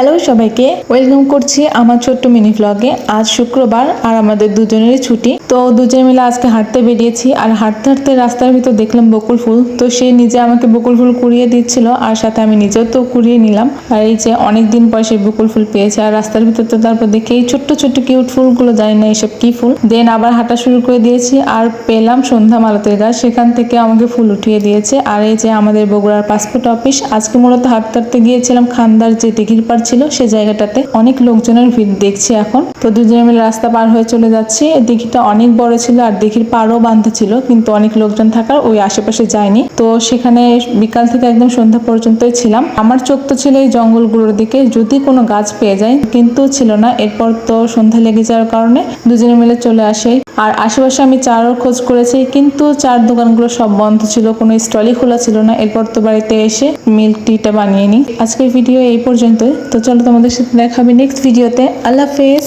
Hello সবাইকে, welcome করছি আমার ছোট্ট মিনি ব্লগে। আজ শুক্রবার আর আমাদের দুজনেরই ছুটি। তো দুজনে মিলে আজকে হাঁটতে বেরিয়েছি। আর হাঁটতে হাঁটতে রাস্তার ভিতর দেখলাম বকুল ফুল। তো সে নিজে আমাকে বকুল ফুল কুড়িয়ে দিচ্ছিল আর সাথে আমি নিজেও তো কুড়িয়ে নিলাম। আর এই যে অনেকদিন পর সেই বকুল ফুল পেয়েছে। আর রাস্তার ভিতর তো তারপর দেখে এই ছোট্ট ছোট্ট কিউট ফুলগুলো, জানি না এসব কি ফুল। দেন আবার হাঁটা শুরু করে দিয়েছি আর পেলাম সন্ধ্যা মালতের গাছ, সেখান থেকে আমাকে ফুল উঠিয়ে দিয়েছে। আর এই যে আমাদের বগুড়ার পাসপোর্ট অফিস। আজকে মূলত হাঁটতে হাঁটতে গিয়েছিলাম খান্দার যে দিঘির পাড় ছিল সে জায়গাটাতে। অনেক লোকজনের ভিড় দেখছি এখন। তো দুজনে মিলে রাস্তা পার হয়ে চলে যাচ্ছি। দিঘিটা অনেক বড় ছিল আর দিঘির পাড়ও বাঁধা ছিল, কিন্তু অনেক লোকজন থাকার ওই আশেপাশে যায়নি। তো সেখানে বিকাল থেকে একদম সন্ধ্যা পর্যন্তই ছিলাম। আমার চোখ তো ছিল এই জঙ্গলগুলোর দিকে, যদি কোনো গাছ পেয়ে যায়, কিন্তু ছিল না। এরপর তো সন্ধ্যা লেগে যাওয়ার কারণে দুজনে মিলে চলে আসে। আর আশেপাশে আমি চারও খোঁজ করেছি, কিন্তু চার দোকানগুলো সব বন্ধ ছিল, কোনো স্টলই খোলা ছিল না। এরপর তো বাড়িতে এসে মিল্ক টিটা বানিয়ে নিই। আজকের ভিডিও এই পর্যন্তই। তো চলো, তোমাদের সাথে দেখা হবে নেক্সট ভিডিওতে। আল্লাহ হাফেজ।